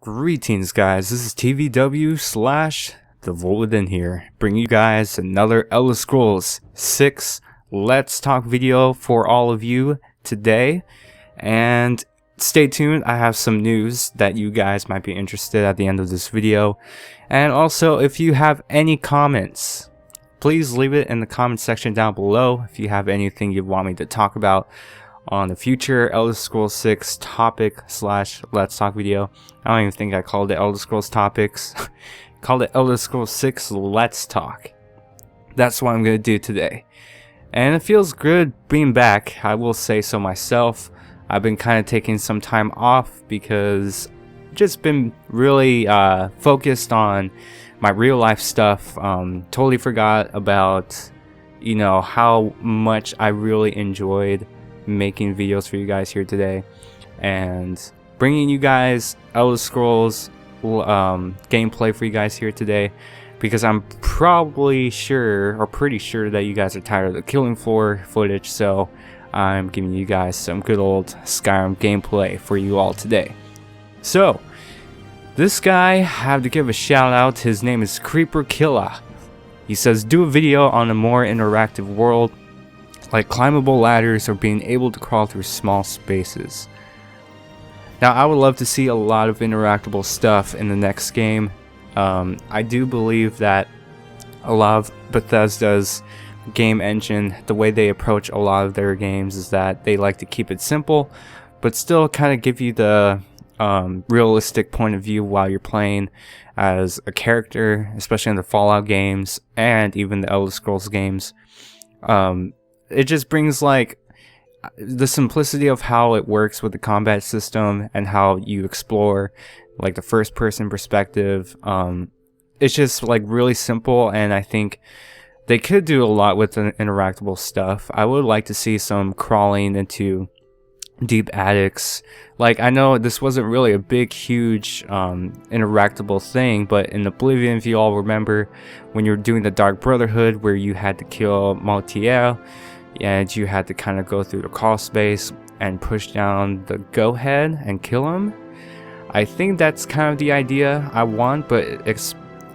Greetings guys, this is TVW slash TheVoltWithin here, bringing you guys another Elder Scrolls 6 Let's Talk video for all of you today. And stay tuned, I have some news that you guys might be interested at the end of this video. And also, if you have any comments, please leave it in the comment section down below if you have anything you want me to talk about on the future Elder Scrolls 6 topic slash Let's Talk video. I don't even think I called it Elder Scrolls topics. Called it Elder Scrolls 6 Let's Talk. That's what I'm going to do today. And it feels good being back, I will say so myself. I've been kind of taking some time off because just been really focused on my real life stuff. Totally forgot about, how much I really enjoyed making videos for you guys here today and bringing you guys Elder Scrolls gameplay for you guys here today, because I'm pretty sure that you guys are tired of the killing floor footage, so I'm giving you guys some good old Skyrim gameplay for you all today. So this guy, I have to give a shout out. His name is Creeper Killer. He says, do a video on a more interactive world, like climbable ladders or being able to crawl through small spaces. Now, I would love to see a lot of interactable stuff in the next game. I do believe that a lot of Bethesda's game engine, the way they approach a lot of their games, is that they like to keep it simple, but still kind of give you the realistic point of view while you're playing as a character, especially in the Fallout games and even the Elder Scrolls games. It just brings like the simplicity of how it works with the combat system and how you explore like the first person perspective. It's just like really simple, and I think they could do a lot with the interactable stuff. I would like to see some crawling into deep attics. Like, I know this wasn't really a big huge interactable thing, but in Oblivion, if you all remember, when you were doing the Dark Brotherhood where you had to kill Maltiel and you had to kind of go through the crawl space and push down the go head and kill him, I think that's kind of the idea I want. But I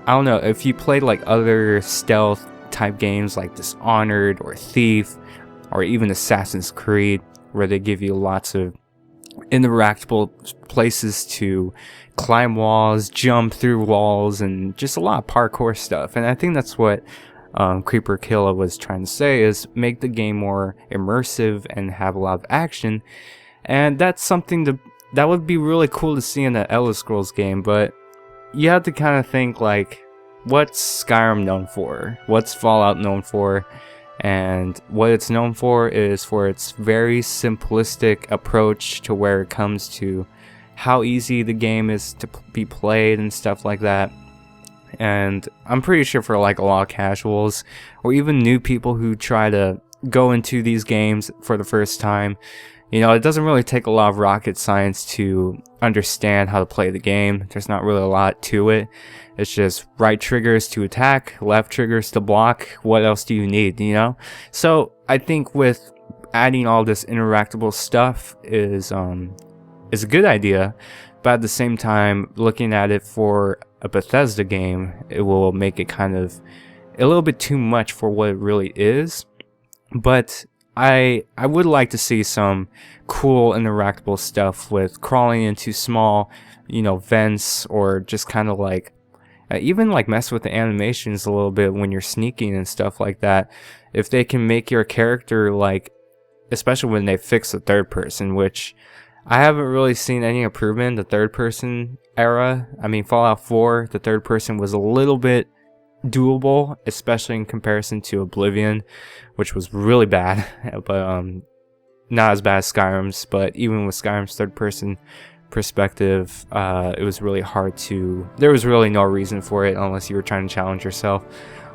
don't know, if you played like other stealth type games like Dishonored or Thief or even Assassin's Creed, where they give you lots of interactable places to climb walls, jump through walls, and just a lot of parkour stuff. And I think that's what Creeper Killer was trying to say, is make the game more immersive and have a lot of action. And that's something that would be really cool to see in an Elder Scrolls game. But you have to kind of think, like, what's Skyrim known for? What's Fallout known for? And what it's known for is for its very simplistic approach to where it comes to how easy the game is to be played and stuff like that. And I'm pretty sure for like a lot of casuals or even new people who try to go into these games for the first time, it doesn't really take a lot of rocket science to understand how to play the game. There's not really a lot to it. It's just right triggers to attack, left triggers to block. What else do you need, So I think with adding all this interactable stuff is a good idea, but at the same time, looking at it for a Bethesda game, it will make it kind of a little bit too much for what it really is. But I would like to see some cool interactable stuff with crawling into small, vents, or just kind of like even like mess with the animations a little bit when you're sneaking and stuff like that. If they can make your character, like, especially when they fix the third person, which I haven't really seen any improvement in the third person era. I mean, Fallout 4, the third person was a little bit doable, especially in comparison to Oblivion, which was really bad, but not as bad as Skyrim's. But even with Skyrim's third person perspective, it was really hard to, there was really no reason for it unless you were trying to challenge yourself,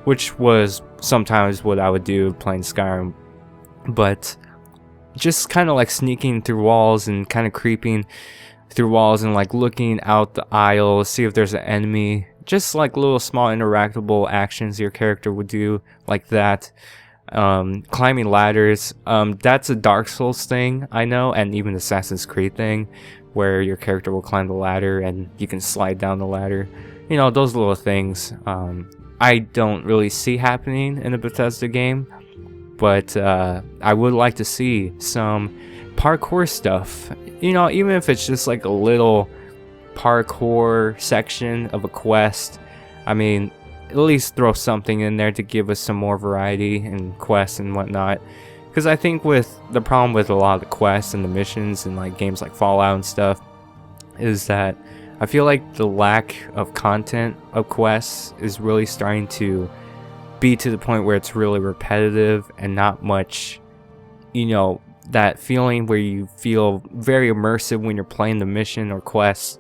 which was sometimes what I would do playing Skyrim. But just kind of like sneaking through walls and kind of creeping through walls and like looking out the aisle, see if there's an enemy, just like little small interactable actions your character would do like that. Climbing ladders, that's a Dark Souls thing, I know, and even Assassin's Creed thing, where your character will climb the ladder and you can slide down the ladder. You know, those little things I don't really see happening in a Bethesda game, but I would like to see some parkour stuff. You know, even if it's just like a little parkour section of a quest. I mean, at least throw something in there to give us some more variety and quests and whatnot. Because I think with the problem with a lot of the quests and the missions and like games like Fallout and stuff is that I feel like the lack of content of quests is really starting to be to the point where it's really repetitive and not much, you know, that feeling where you feel very immersive when you're playing the mission or quest.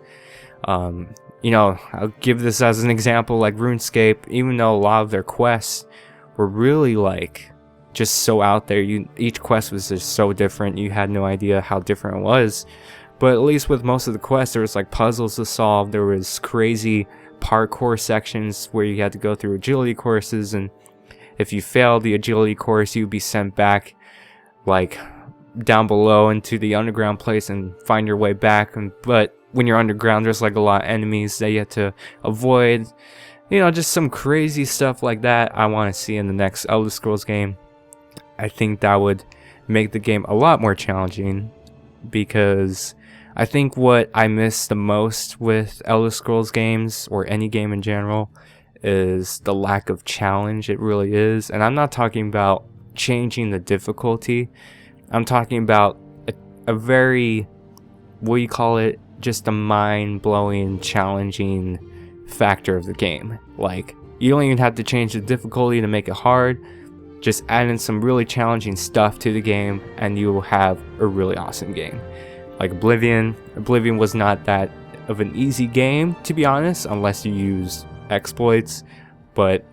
You know, I'll give this as an example, like RuneScape. Even though a lot of their quests were really like just so out there, each quest was just so different, you had no idea how different it was. But at least with most of the quests, there was like puzzles to solve, there was crazy parkour sections where you had to go through agility courses, and if you failed the agility course, you'd be sent back like down below into the underground place and find your way back. But when you're underground, there's like a lot of enemies that you have to avoid. You know, just some crazy stuff like that I want to see in the next Elder Scrolls game. I think that would make the game a lot more challenging, because I think what I miss the most with Elder Scrolls games, or any game in general, is the lack of challenge. It really is. And I'm not talking about changing the difficulty. I'm talking about a very, what do you call it, just a mind-blowing, challenging factor of the game. Like, you don't even have to change the difficulty to make it hard. Just add in some really challenging stuff to the game and you will have a really awesome game. Like Oblivion was not that of an easy game, to be honest, unless you use exploits. But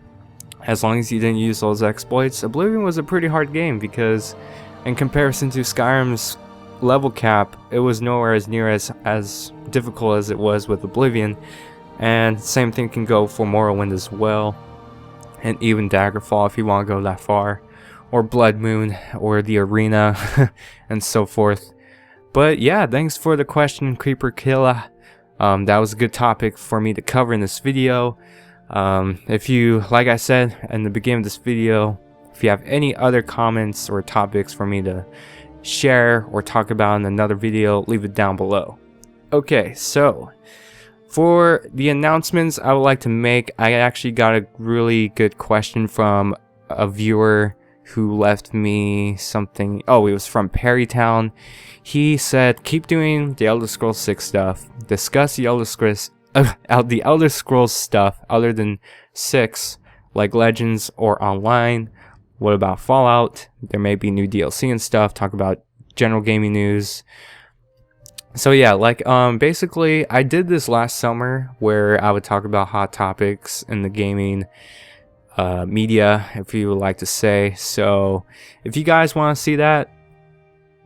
as long as you didn't use those exploits, Oblivion was a pretty hard game, because in comparison to Skyrim's level cap, it was nowhere as near as difficult as it was with Oblivion. And same thing can go for Morrowind as well, and even Daggerfall if you want to go that far, or Blood Moon, or the Arena, and so forth. But yeah, thanks for the question, Creeper Killa. That was a good topic for me to cover in this video. If you, like I said in the beginning of this video, if you have any other comments or topics for me to share or talk about in another video, leave it down below. Okay, so for the announcements I would like to make, I actually got a really good question from a viewer who left me something. Oh, it was from Perrytown. He said, keep doing the Elder Scrolls 6 stuff. Discuss the Elder Scrolls stuff other than 6, like Legends or online. What about Fallout? There may be new DLC and stuff. Talk about general gaming news. So yeah, like basically I did this last summer where I would talk about hot topics in the gaming media, if you would like to say. So if you guys want to see that,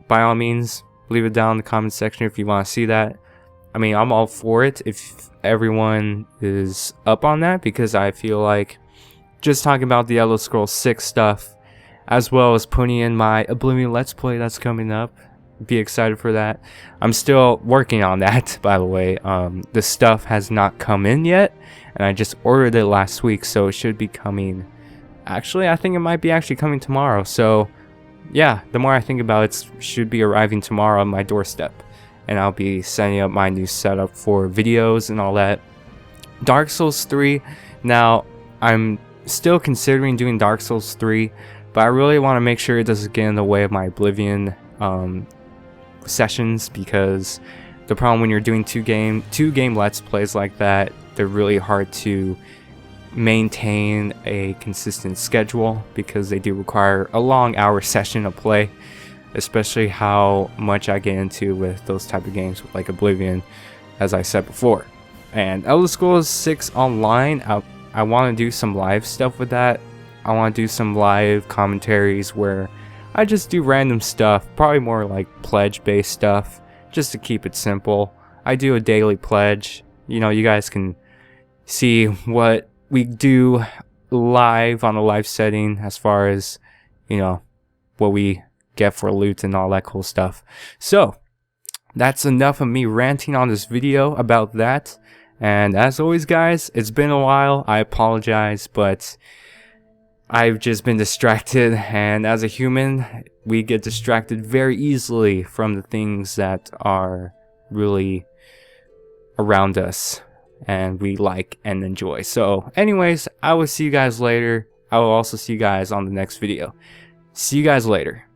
by all means, leave it down in the comment section if you want to see that. I mean, I'm all for it if everyone is up on that, because I feel like just talking about the Elder Scrolls 6 stuff, as well as putting in my Oblivion Let's Play that's coming up, be excited for that. I'm still working on that, by the way. The stuff has not come in yet, and I just ordered it last week, so it should be coming. Actually, I think it might be actually coming tomorrow. So yeah, the more I think about it, it should be arriving tomorrow on my doorstep, and I'll be setting up my new setup for videos and all that. Dark Souls 3, now I'm still considering doing Dark Souls 3, but I really want to make sure it doesn't get in the way of my Oblivion sessions, because the problem when you're doing two game let's plays like that, they're really hard to maintain a consistent schedule, because they do require a long hour session of play, especially how much I get into with those type of games like Oblivion, as I said before. And Elder Scrolls 6 Online, I want to do some live stuff with that. I want to do some live commentaries where I just do random stuff, probably more like pledge based stuff, just to keep it simple. I do a daily pledge. You know, you guys can see what we do live on a live setting, as far as, you know, what we get for loot and all that cool stuff. So that's enough of me ranting on this video about that. And as always, guys, it's been a while. I apologize, but I've just been distracted, and as a human, we get distracted very easily from the things that are really around us and we like and enjoy. So anyways, I will see you guys later. I will also see you guys on the next video. See you guys later.